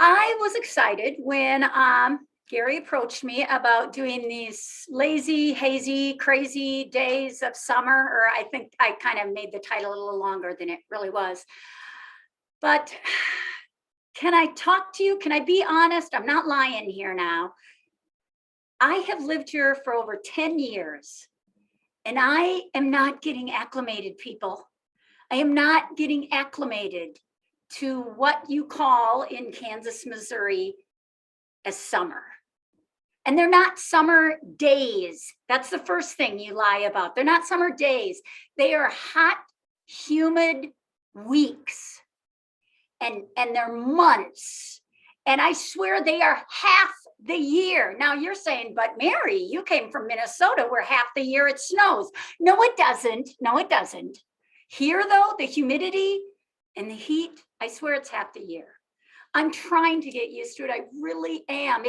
I was excited when Gary approached me about doing these lazy, hazy, crazy days of summer, or I think I kind of made the title a little longer than it really was. But can I talk to you? Can I be honest? I'm not lying here now. I have lived here for over 10 years and I am not getting acclimated, people. I am not getting acclimated to what you call in Kansas, Missouri as summer. And they're not summer days. That's the first thing you lie about. They're not summer days. They are hot, humid weeks and they're months. And I swear they are half the year. Now you're saying, but Mary, you came from Minnesota where half the year it snows. No, it doesn't. No, it doesn't. Here, though, the humidity and the heat, I swear it's half the year. I'm trying to get used to it. I really am.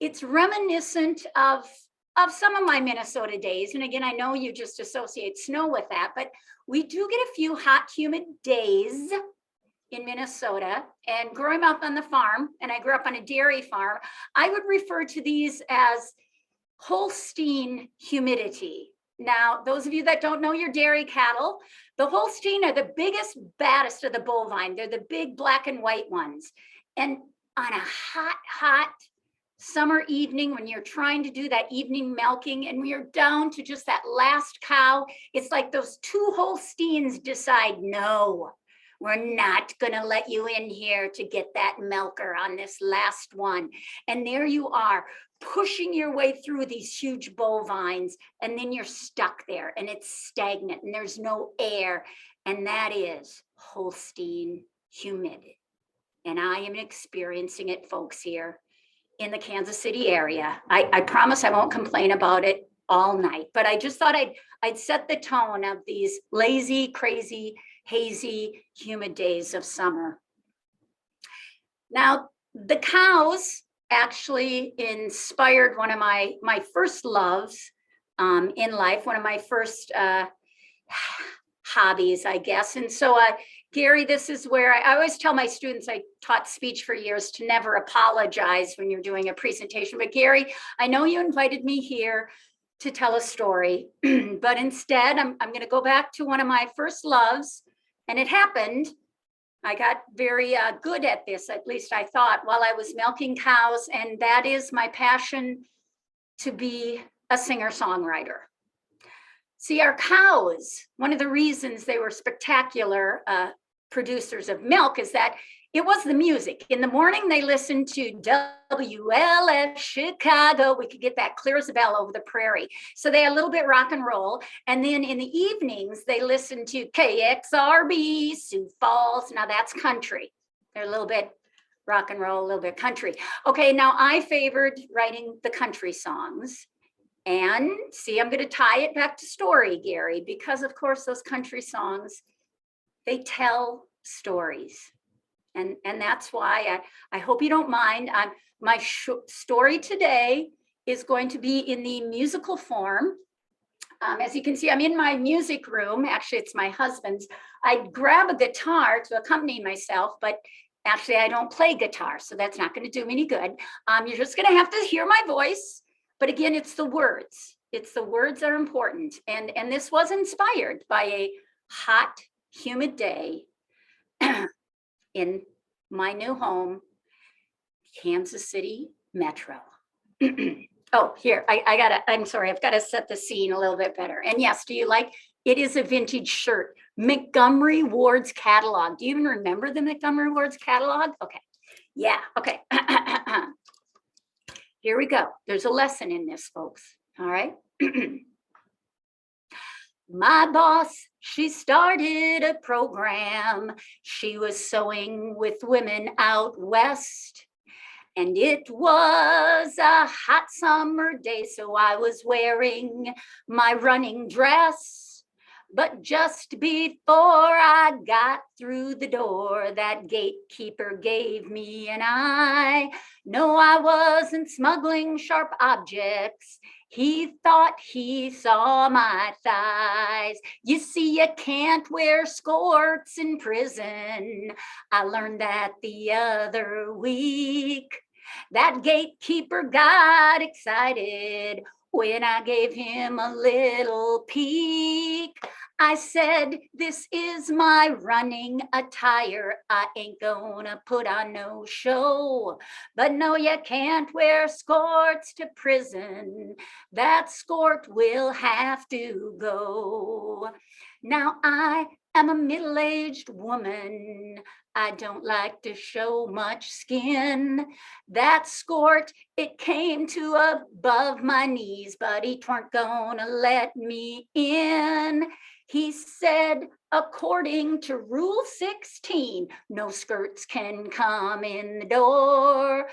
It's reminiscent of some of my Minnesota days. And again, I know you just associate snow with that, but we do get a few hot, humid days in Minnesota. And growing up on the farm, and I grew up on a dairy farm, I would refer to these as Holstein humidity. Now, those of you that don't know your dairy cattle, the Holstein are the biggest, baddest of the bovine. They're the big black and white ones. And on a hot summer evening, when you're trying to do that evening milking and you're down to just that last cow, it's like those two Holsteins decide, no, we're not going to let you in here to get that milker on this last one. And there you are, pushing your way through these huge bovines, and then you're stuck there and it's stagnant and there's no air. And that is Holstein humidity. And I am experiencing it, folks, here in the Kansas City area. I promise I won't complain about it all night, but I just thought I'd set the tone of these lazy, crazy, hazy, humid days of summer. Now, the cows actually inspired one of my first loves in life, one of my first hobbies, I guess. And so, Gary, this is where I always tell my students, I taught speech for years, to never apologize when you're doing a presentation. But Gary, I know you invited me here to tell a story, but instead I'm going to go back to one of my first loves. And it happened, I got very good at this, at least I thought, while I was milking cows. And that is my passion to be a singer-songwriter. See, our cows, one of the reasons they were spectacular producers of milk is that it was the music. In the morning, they listened to WLS Chicago. We could get that clear as a bell over the prairie. So they had a little bit rock and roll. And then in the evenings, they listened to KXRB, Sioux Falls. Now that's country. They're a little bit rock and roll, a little bit country. Okay, now I favored writing the country songs. And see, I'm going to tie it back to story, Gary, because of course those country songs, they tell stories. And that's why I hope you don't mind. My story today is going to be in the musical form. As you can see, I'm in my music room. Actually, it's my husband's. I'd grab a guitar to accompany myself, but actually I don't play guitar, so that's not going to do me any good. You're just going to have to hear my voice. But again, it's the words. It's the words that are important. And this was inspired by a hot, humid day in my new home, Kansas City Metro. Oh, here, I'm sorry, I've got to set the scene a little bit better. And yes, do you like, it is a vintage shirt, Montgomery Ward's catalog. Do you even remember the Montgomery Ward's catalog? Okay, yeah, okay. Here we go. There's a lesson in this, folks, all right? My boss, she started a program. She was sewing with women out west. And it was a hot summer day, so I was wearing my running dress. But just before I got through the door, that gatekeeper gave me an eye. No, I wasn't smuggling sharp objects. He thought he saw my thighs. You see, you can't wear skirts in prison. I learned that the other week. That gatekeeper got excited when I gave him a little peek. I said, this is my running attire. I ain't gonna put on no show. But no, you can't wear skirts to prison. That skirt will have to go. Now I am a middle-aged woman. I don't like to show much skin. That skirt, it came to above my knees, but he weren't gonna let me in. He said, according to Rule 16, no skirts can come in the door.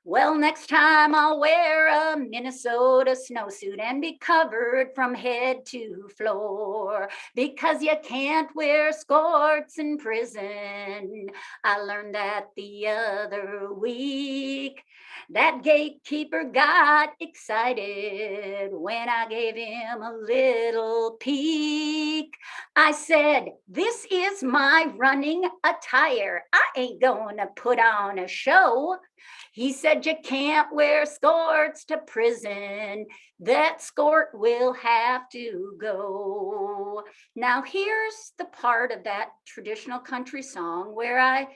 Well, next time I'll wear a Minnesota snowsuit and be covered from head to floor, because you can't wear skirts in prison. I learned that the other week. That gatekeeper got excited when I gave him a little peek. I said, this is my running attire. I ain't gonna put on a show. He said, you can't wear skirts to prison. That skirt will have to go. Now, here's the part of that traditional country song where I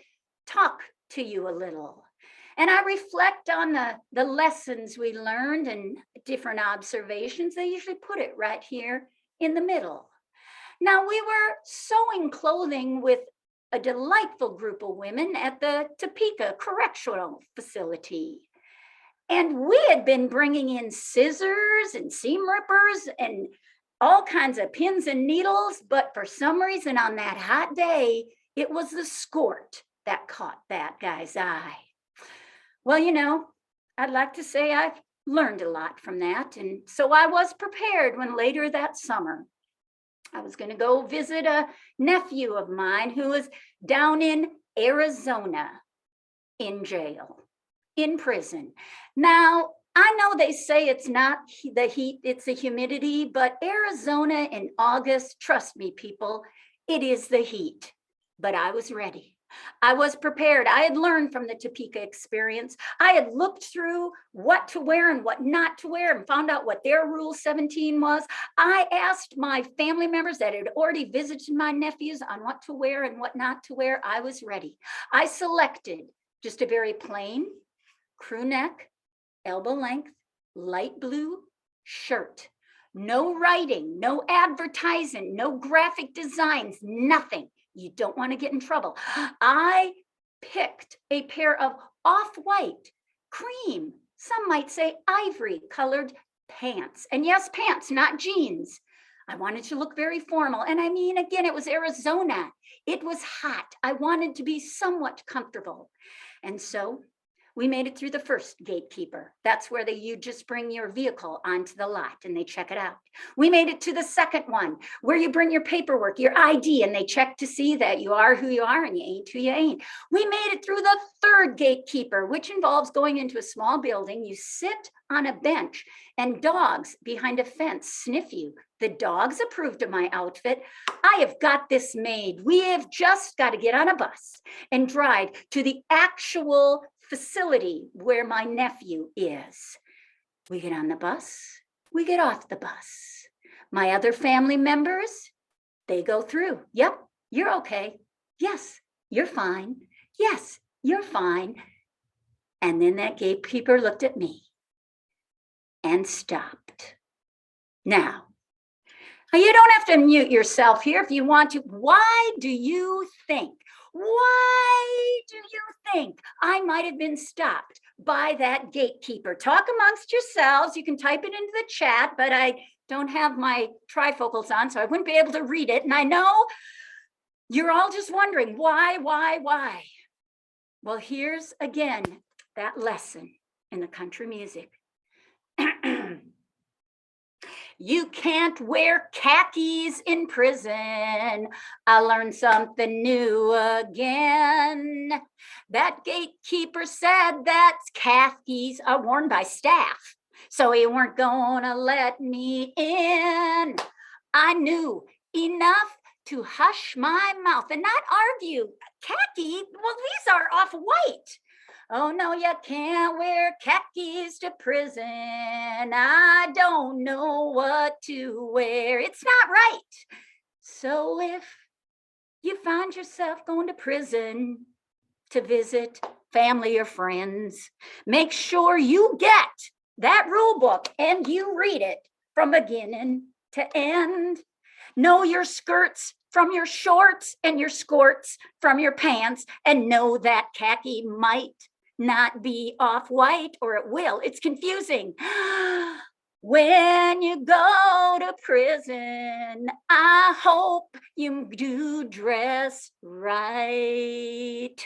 talk to you a little. And I reflect on the lessons we learned and different observations. They usually put it right here in the middle. Now, we were sewing clothing with a delightful group of women at the Topeka Correctional Facility. And we had been bringing in scissors and seam rippers and all kinds of pins and needles, but for some reason on that hot day, it was the skirt that caught that guy's eye. Well, you know, I'd like to say I've learned a lot from that. And so I was prepared when later that summer, I was going to go visit a nephew of mine who was down in Arizona in jail, in prison. Now, I know they say it's not the heat, it's the humidity, but Arizona in August, trust me, people, it is the heat. But I was ready. I was prepared. I had learned from the Topeka experience. I had looked through what to wear and what not to wear and found out what their Rule 17 was. I asked my family members that had already visited my nephews on what to wear and what not to wear. I was ready. I selected just a very plain crew neck, elbow length, light blue shirt. No writing, no advertising, no graphic designs, nothing. You don't want to get in trouble. I picked a pair of off-white, cream, some might say ivory colored pants. And yes, pants, not jeans. I wanted to look very formal. And I mean, again, it was Arizona. It was hot. I wanted to be somewhat comfortable. And so we made it through the first gatekeeper. That's where you just bring your vehicle onto the lot and they check it out. We made it to the second one, where you bring your paperwork, your ID, and they check to see that you are who you are and you ain't who you ain't. We made it through the third gatekeeper, which involves going into a small building. You sit on a bench and dogs behind a fence sniff you. The dogs approved of my outfit. I have got this made. We have just got to get on a bus and drive to the actual facility where my nephew is. We get on the bus, we get off the bus. My other family members, they go through. Yep, you're okay. Yes, you're fine. Yes, you're fine. And then that gatekeeper looked at me and stopped. Now, you don't have to mute yourself here if you want to. Why do you think? Why do you think I might have been stopped by that gatekeeper? Talk amongst yourselves. You can type it into the chat, but I don't have my trifocals on, so I wouldn't be able to read it. And I know you're all just wondering, why? Well, here's again that lesson in the country music. You can't wear khakis in prison. I learned something new again. That gatekeeper said that khakis are worn by staff, so he weren't gonna let me in. I knew enough to hush my mouth and not argue. Khaki? Well, these are off white. Oh, no, you can't wear khakis to prison. I don't know what to wear. It's not right. So if you find yourself going to prison to visit family or friends, make sure you get that rule book and you read it from beginning to end. Know your skirts from your shorts and your skirts from your pants, and know that khaki might not be off-white, or it will. It's confusing. When you go to prison, I hope you do dress right.